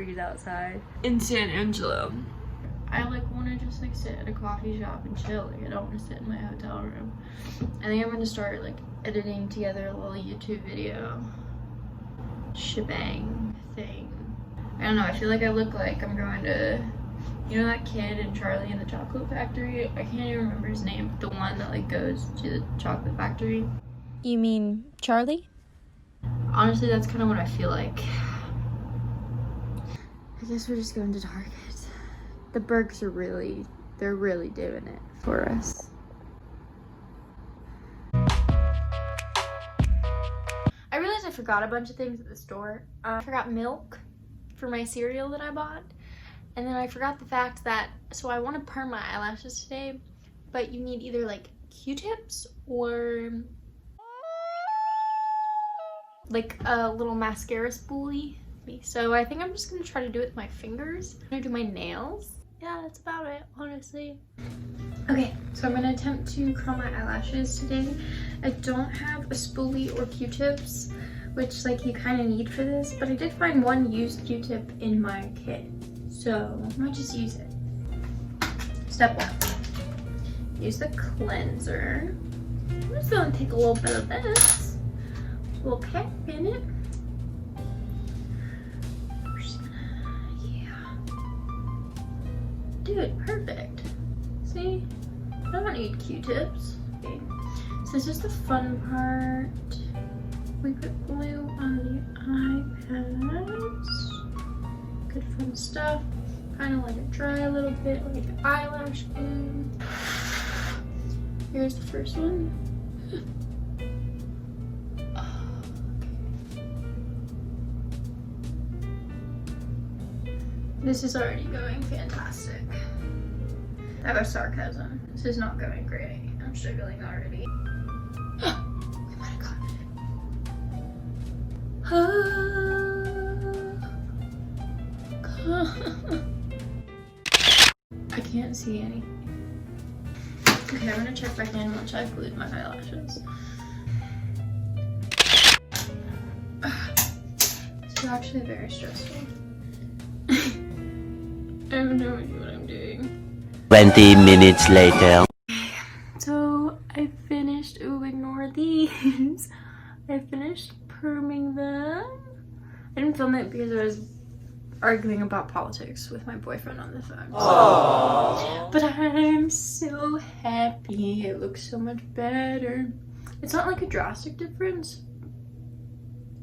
degrees outside in San Angelo. I like want to just like sit at a coffee shop and chill. Like I don't want to sit in my hotel room. I think I'm going to start like editing together a little YouTube video shebang thing. I don't know, I feel like I look like I'm going to, you know that kid in Charlie and the Chocolate Factory? I can't even remember his name. The one that like goes to the chocolate factory. You mean Charlie? Honestly, that's kind of what I feel like. I guess we're just going to Target. The Bergs are really, they're really doing it for us. I realized I forgot a bunch of things at the store. I forgot milk for my cereal that I bought. And then I forgot the fact that, so I want to perm my eyelashes today, but you need either like Q-tips or like a little mascara spoolie. So I think I'm just gonna try to do it with my fingers. I'm gonna do my nails. Yeah, that's about it, honestly. Okay, so I'm gonna attempt to curl my eyelashes today. I don't have a spoolie or Q-tips, which like you kind of need for this, but I did find one used Q-tip in my kit. So I might just use it. Step 1, use the cleanser. I'm just gonna take a little bit of this, a little cap in it. Dude, perfect. See? I don't need Q-tips. Okay. So this is the fun part. We put glue on the eyepads. Good fun stuff. Kind of let it dry a little bit like eyelash glue. Here's the first one. This is already going fantastic. I have a sarcasm. This is not going great. I'm struggling already. We might have gotten it. I can't see any. Okay, I'm gonna check back in once I've glued my eyelashes. This is actually very stressful. I have no idea what I'm doing. 20 minutes later. So I finished, ooh, ignore these. I finished perming them. I didn't film it because I was arguing about politics with my boyfriend on the phone. So. But I'm so happy. It looks so much better. It's not like a drastic difference.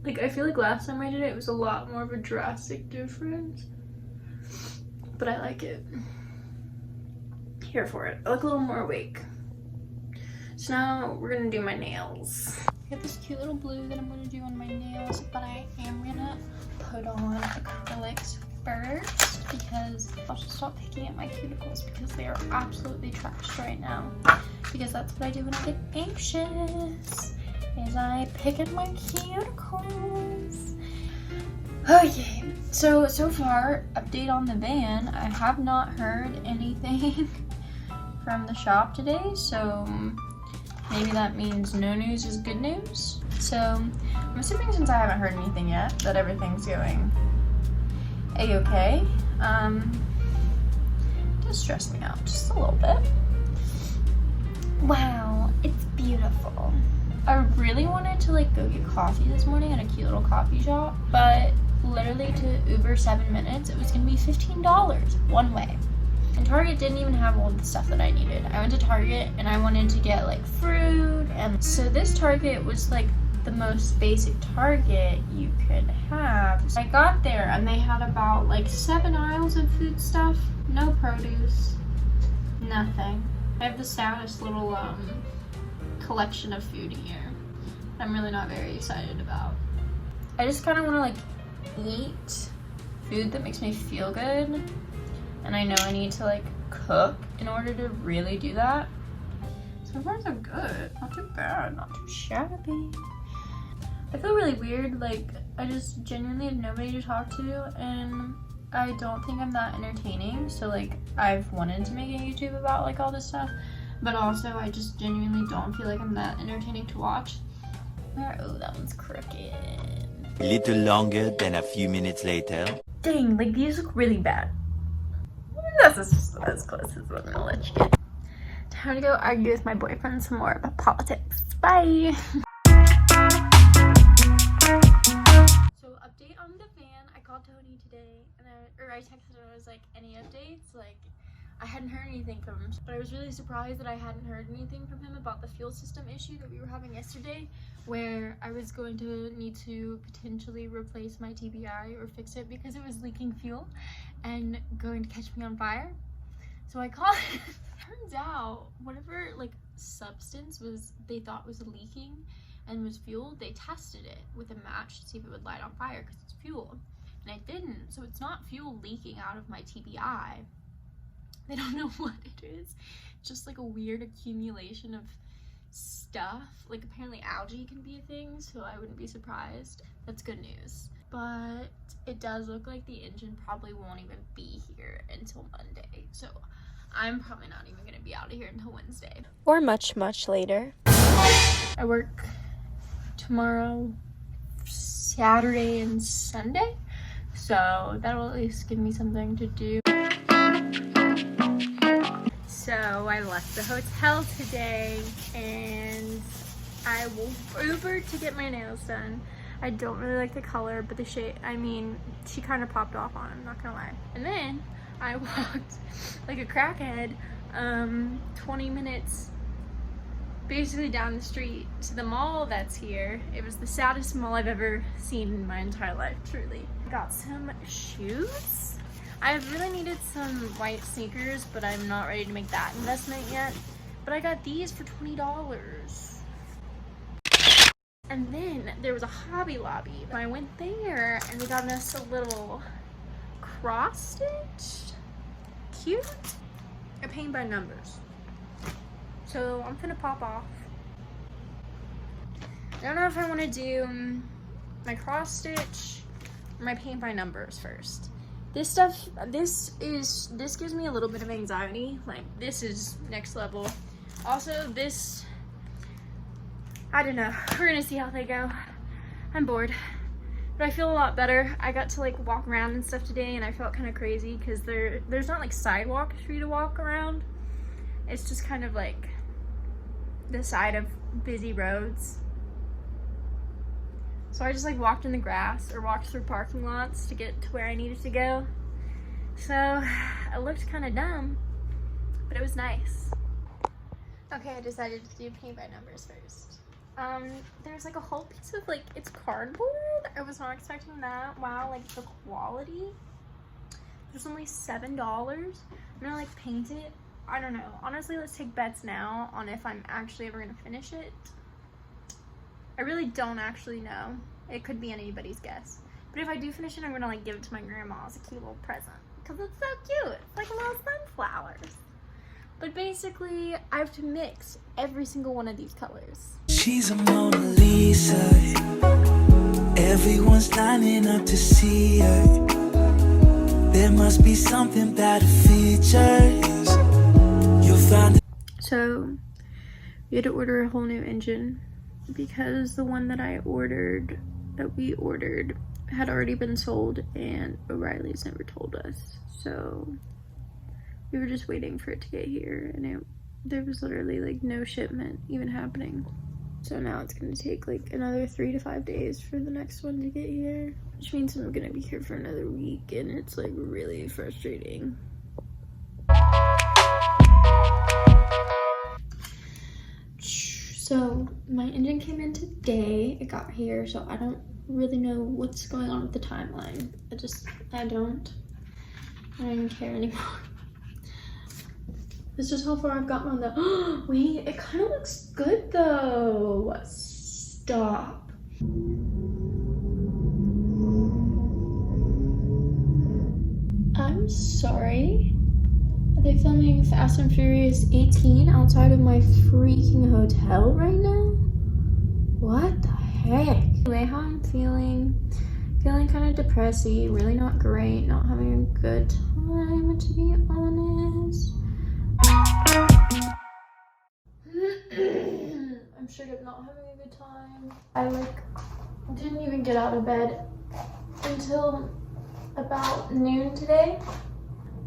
Like I feel like last time I did it, it was a lot more of a drastic difference. But I like it. Here for it. I look a little more awake. So now we're gonna do my nails. I have this cute little blue that I'm gonna do on my nails, but I am gonna put on acrylics first because I'll just stop picking at my cuticles because they are absolutely trashed right now. Because that's what I do when I get anxious, is I pick at my cuticles. Okay, so far, update on the van. I have not heard anything from the shop today, so maybe that means no news is good news. So I'm assuming since I haven't heard anything yet, that everything's going a-okay. It does stress me out just a little bit. Wow, it's beautiful. I really wanted to like go get coffee this morning at a cute little coffee shop, but literally to Uber 7 minutes, it was gonna be $15 one way. And Target didn't even have all the stuff that I needed. I went to Target and I wanted to get like fruit, and so this Target was like the most basic Target you could have. So I got there and they had about like 7 aisles of food stuff, no produce, nothing. I have the saddest little collection of food here. I'm really not very excited about. I just kind of want to like eat food that makes me feel good, and I know I need to like cook in order to really do that. So far so good, not too bad, not too shabby. I feel really weird, like I just genuinely have nobody to talk to, and I don't think I'm that entertaining. So like I've wanted to make a YouTube about like all this stuff, but also I just genuinely don't feel like I'm that entertaining to watch. Oh, that one's crooked. A little longer than a few minutes later. Dang, like these look really bad. That's as close as I'm gonna let you get. Time to go argue with my boyfriend some more about politics. Bye. So update on the van. I called Tony today and I texted him. I was like, any updates? Like, I hadn't heard anything from him, but I was really surprised that I hadn't heard anything from him about the fuel system issue that we were having yesterday, where I was going to need to potentially replace my TBI or fix it because it was leaking fuel and going to catch me on fire. So I called. Turns out whatever like substance was they thought was leaking and was fuel, they tested it with a match to see if it would light on fire because it's fuel, and it didn't. So it's not fuel leaking out of my TBI. They don't know what it is. It's just like a weird accumulation of stuff. Like apparently algae can be a thing, so I wouldn't be surprised. That's good news. But it does look like the engine probably won't even be here until Monday. So I'm probably not even gonna be out of here until Wednesday. Or much, much later. I work tomorrow, Saturday, and Sunday. So that'll at least give me something to do. So I left the hotel today and I will Uber to get my nails done. I don't really like the color, but the shade, I mean, she kind of popped off on it, I'm not gonna lie. And then I walked like a crackhead 20 minutes basically down the street to the mall that's here. It was the saddest mall I've ever seen in my entire life, truly. Got some shoes. I really needed some white sneakers, but I'm not ready to make that investment yet. But I got these for $20. And then there was a Hobby Lobby. I went there and they got us a little cross stitch. Cute. A paint by numbers. So I'm gonna pop off. I don't know if I want to do my cross stitch or my paint by numbers first. This stuff, this gives me a little bit of anxiety. Like, this is next level. Also, this, I don't know. We're gonna see how they go. I'm bored, but I feel a lot better. I got to like walk around and stuff today, and I felt kind of crazy because there's not like sidewalks for you to walk around. It's just kind of like the side of busy roads. So I just like walked in the grass or walked through parking lots to get to where I needed to go. So I looked kind of dumb, but it was nice. Okay, I decided to do paint by numbers first. There's like a whole piece of like, it's cardboard. I was not expecting that. Wow, like the quality. There's only $7. I'm gonna like paint it. I don't know. Honestly, let's take bets now on if I'm actually ever gonna finish it. I really don't actually know. It could be anybody's guess. But if I do finish it, I'm gonna like give it to my grandma as a cute little present. Because it's so cute. It's like little sunflowers. But basically, I have to mix every single one of these colors. She's a Mona Lisa. Everyone's lining up to see her. There must be something about her features. You'll find. So, we had to order a whole new engine because the one that we ordered had already been sold and O'Reilly's never told us. So we were just waiting for it to get here, and there was literally like no shipment even happening. So now it's gonna take like another 3 to 5 days for the next one to get here, which means I'm gonna be here for another week, and it's like really frustrating. So my engine came in today. It got here, so I don't really know what's going on with the timeline. I don't even care anymore. It's just how far I've gotten on the, wait, it kind of looks good though. Stop. I'm sorry. Are they filming Fast and Furious 18 outside of my freaking hotel right now? What the heck? Anyway, how I'm feeling kind of depressy, really not great, not having a good time, to be honest. I'm straight up not having a good time. I like didn't even get out of bed until about noon today.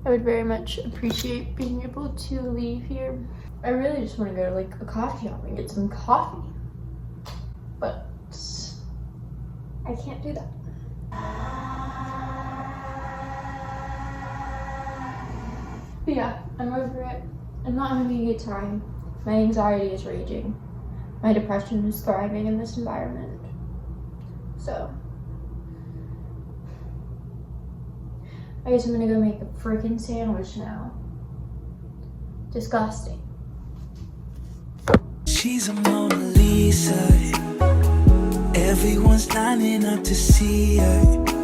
I would very much appreciate being able to leave here. I really just want to go to like a coffee shop and get some coffee, but I can't do that. But yeah, I'm over it. I'm not having a good time. My anxiety is raging. My depression is thriving in this environment. So, I guess I'm gonna go make a freaking sandwich now. Disgusting. She's a Mona Lisa. Everyone's lining up to see her.